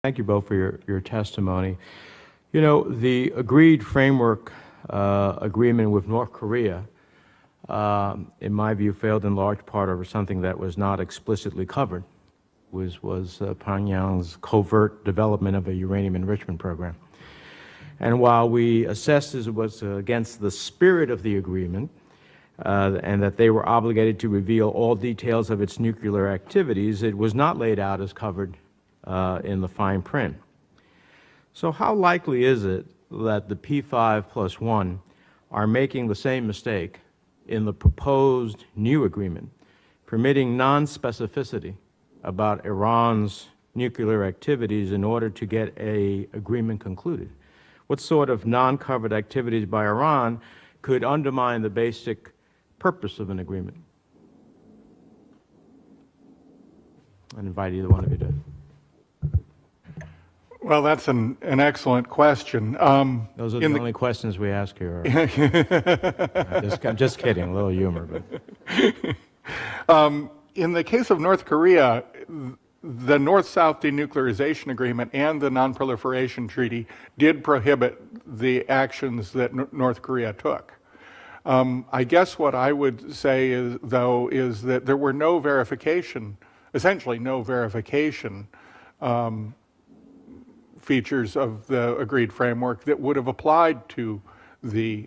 Thank you both for your testimony. You know, the agreed framework agreement with North Korea, in my view, failed in large part over something that was not explicitly covered, was Pyongyang's covert development of a uranium enrichment program. And while we assessed it was against the spirit of the agreement, and that they were obligated to reveal all details of its nuclear activities, it was not laid out as covered in the fine print. So how likely is it that the P5+1 are making the same mistake in the proposed new agreement, permitting non-specificity about Iran's nuclear activities in order to get an agreement concluded? What sort of non-covered activities by Iran could undermine the basic purpose of an agreement? I invite either one of you to. Well, that's an excellent question. Those are the only questions we ask here. I'm just kidding, a little humor. But. In the case of North Korea, the North-South Denuclearization Agreement and the Non-Proliferation Treaty did prohibit the actions that North Korea took. I guess what I would say is, though, is that there were no verification, essentially no verification features of the agreed framework that would have applied to the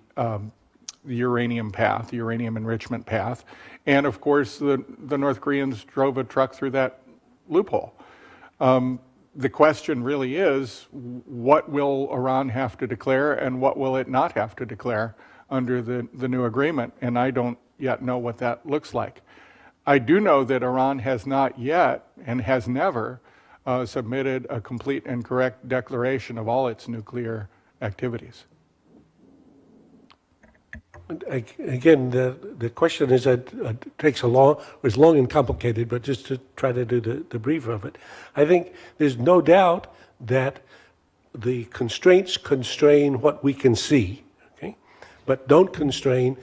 uranium path, the uranium enrichment path. And of course, the North Koreans drove a truck through that loophole. The question really is, what will Iran have to declare and what will it not have to declare under the new agreement? And I don't yet know what that looks like. I do know that Iran has not yet and has never submitted a complete and correct declaration of all its nuclear activities. Again, the question is that takes is long and complicated, but just to try to do the brief of it, I think there's no doubt that the constraints constrain what we can see, okay, but don't constrain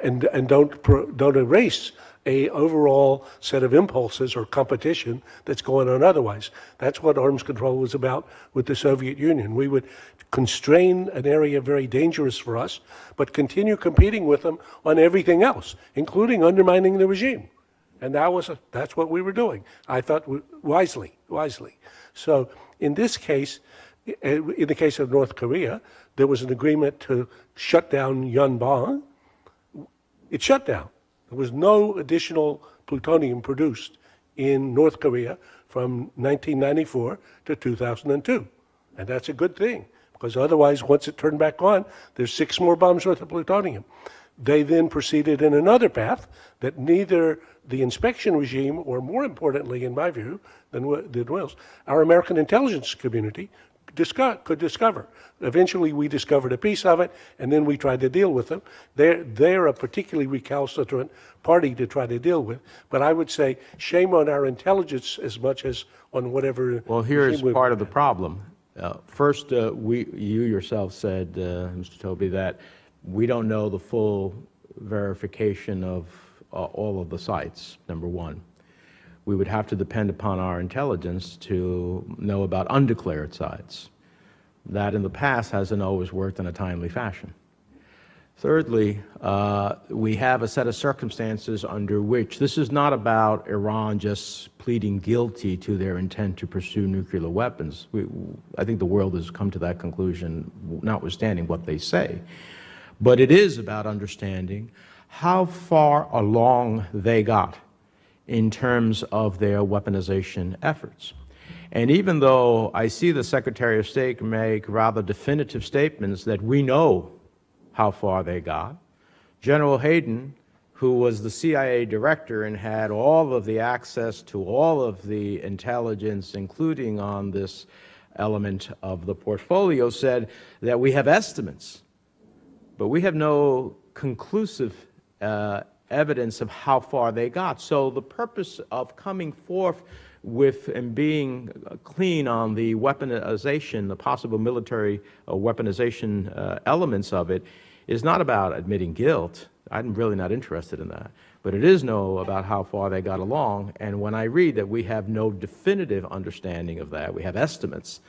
and don't erase a overall set of impulses or competition that's going on otherwise. That's what arms control was about with the Soviet Union. We would constrain an area very dangerous for us, but continue competing with them on everything else, including undermining the regime. And that's what we were doing. I thought wisely. So in this case, in the case of North Korea, there was an agreement to shut down Yongbyon. It shut down. There was no additional plutonium produced in North Korea from 1994 to 2002. And that's a good thing, because otherwise, once it turned back on, there's 6 more bombs worth of plutonium. They then proceeded in another path that neither the inspection regime, or more importantly, in my view, than Will's, our American intelligence community could discover. Eventually, we discovered a piece of it, and then we tried to deal with them. They're a particularly recalcitrant party to try to deal with. But I would say shame on our intelligence as much as on whatever. Well, here's part of the problem. First, you yourself said, Mr. Toby, that we don't know the full verification of all of the sites, number one. We would have to depend upon our intelligence to know about undeclared sites. That in the past hasn't always worked in a timely fashion. Thirdly, we have a set of circumstances under which this is not about Iran just pleading guilty to their intent to pursue nuclear weapons. I think the world has come to that conclusion, notwithstanding what they say. But it is about understanding how far along they got in terms of their weaponization efforts. And even though I see the Secretary of State make rather definitive statements that we know how far they got, General Hayden, who was the CIA director and had all of the access to all of the intelligence, including on this element of the portfolio, said that we have estimates, but we have no conclusive evidence of how far they got. So the purpose of coming forth with and being clean on the weaponization, the possible military weaponization elements of it, is not about admitting guilt. I'm really not interested in that. But but it is know about how far they got along. And when I read that we have no definitive understanding of that, we have estimates,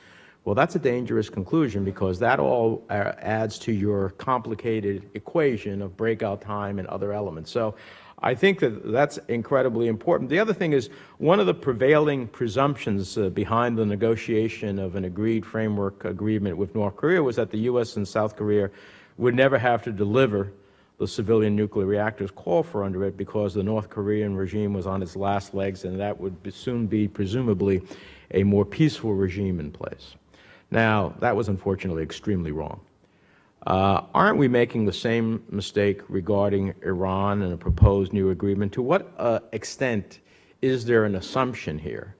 well, that's a dangerous conclusion, because that all adds to your complicated equation of breakout time and other elements. So I think that that's incredibly important. The other thing is, one of the prevailing presumptions behind the negotiation of an agreed framework agreement with North Korea was that the U.S. and South Korea would never have to deliver the civilian nuclear reactors called for under it, because the North Korean regime was on its last legs, and that would soon be, presumably, a more peaceful regime in place. Now, that was unfortunately extremely wrong. Aren't we making the same mistake regarding Iran and a proposed new agreement? To what extent is there an assumption here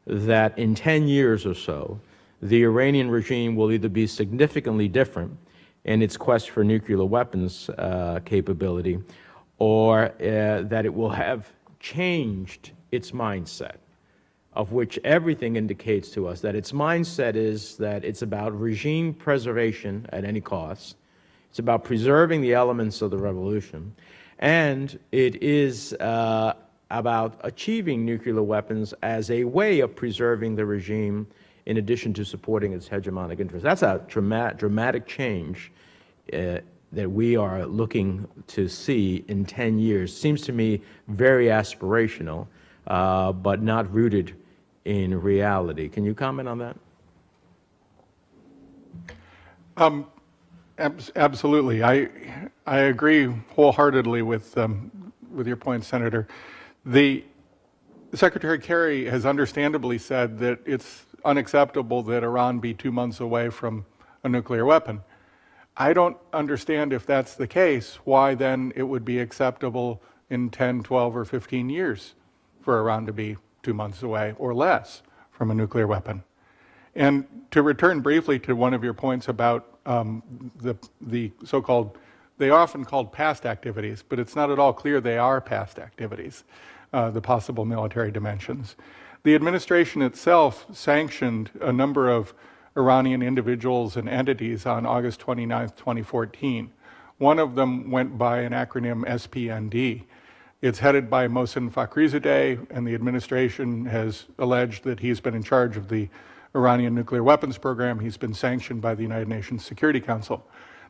that in 10 years or so, the Iranian regime will either be significantly different in its quest for nuclear weapons capability, or that it will have changed its mindset, of which everything indicates to us that its mindset is that it's about regime preservation at any cost, it's about preserving the elements of the revolution, and it is about achieving nuclear weapons as a way of preserving the regime in addition to supporting its hegemonic interests. That's a dramatic change that we are looking to see in 10 years. Seems to me very aspirational, but not rooted in reality. Can you comment on that? Absolutely. I agree wholeheartedly with your point, Senator. Secretary Kerry has understandably said that it's unacceptable that Iran be 2 months away from a nuclear weapon. I don't understand, if that's the case, why then it would be acceptable in 10, 12, or 15 years for Iran to be 2 months away or less from a nuclear weapon. And to return briefly to one of your points about the so-called, they are often called past activities, but it's not at all clear they are past activities, the possible military dimensions. The administration itself sanctioned a number of Iranian individuals and entities on August 29, 2014. One of them went by an acronym SPND. It's headed by Mohsen Fakhrizadeh, and the administration has alleged that he's been in charge of the Iranian nuclear weapons program. He's been sanctioned by the United Nations Security Council.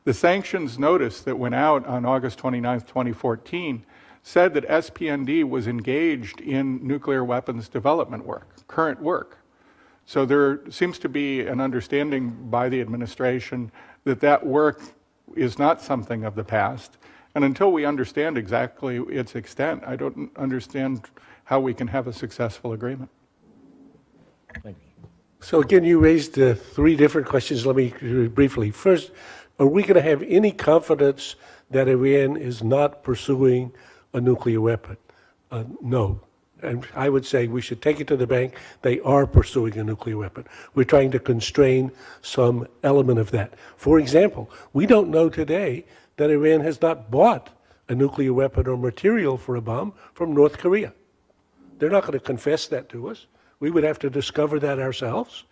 The sanctions notice that went out on August 29, 2014, said that SPND was engaged in nuclear weapons development work, current work. So there seems to be an understanding by the administration that that work is not something of the past. And until we understand exactly its extent, I don't understand how we can have a successful agreement. Thank you. So again, you raised three different questions. Let me briefly. First, are we going to have any confidence that Iran is not pursuing a nuclear weapon? No. And I would say we should take it to the bank. They are pursuing a nuclear weapon. We're trying to constrain some element of that. For example, we don't know today that Iran has not bought a nuclear weapon or material for a bomb from North Korea. They're not going to confess that to us. We would have to discover that ourselves.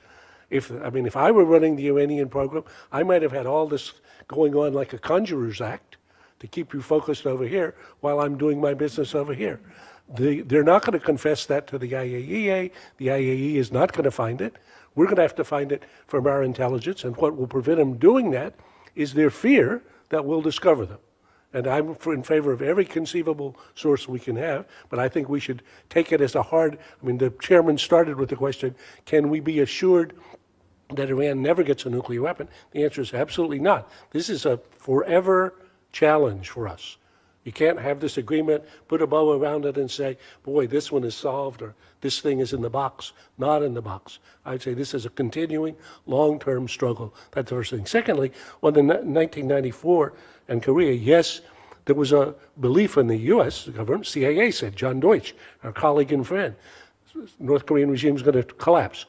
If I were running the Iranian program, I might have had all this going on like a conjurer's act to keep you focused over here while I'm doing my business over here. They're not going to confess that to the IAEA. The IAEA is not going to find it. We're going to have to find it from our intelligence, and what will prevent them doing that is their fear that we'll discover them. And I'm in favor of every conceivable source we can have, but I think we should take it as a hard, the chairman started with the question, can we be assured that Iran never gets a nuclear weapon? The answer is absolutely not. This is a forever challenge for us. You can't have this agreement, put a bow around it and say, boy, this one is solved, or this thing is in the box, not in the box. I'd say this is a continuing long-term struggle. That's the first thing. Secondly, on the 1994 and Korea, yes, there was a belief in the U.S. government, CIA said, John Deutsch, our colleague and friend, North Korean regime is going to collapse,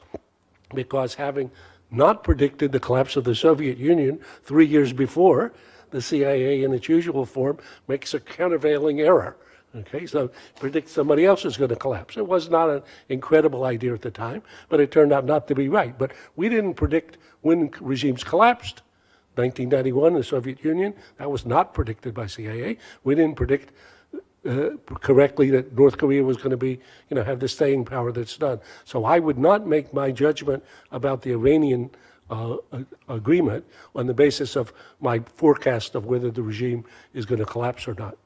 because having not predicted the collapse of the Soviet Union 3 years before, the CIA, in its usual form, makes a countervailing error. Okay, so predict somebody else is going to collapse. It was not an incredible idea at the time, but it turned out not to be right. But we didn't predict when regimes collapsed. 1991, the Soviet Union, that was not predicted by CIA. We didn't predict correctly that North Korea was going to be, have the staying power that's done. So I would not make my judgment about the Iranian agreement on the basis of my forecast of whether the regime is going to collapse or not.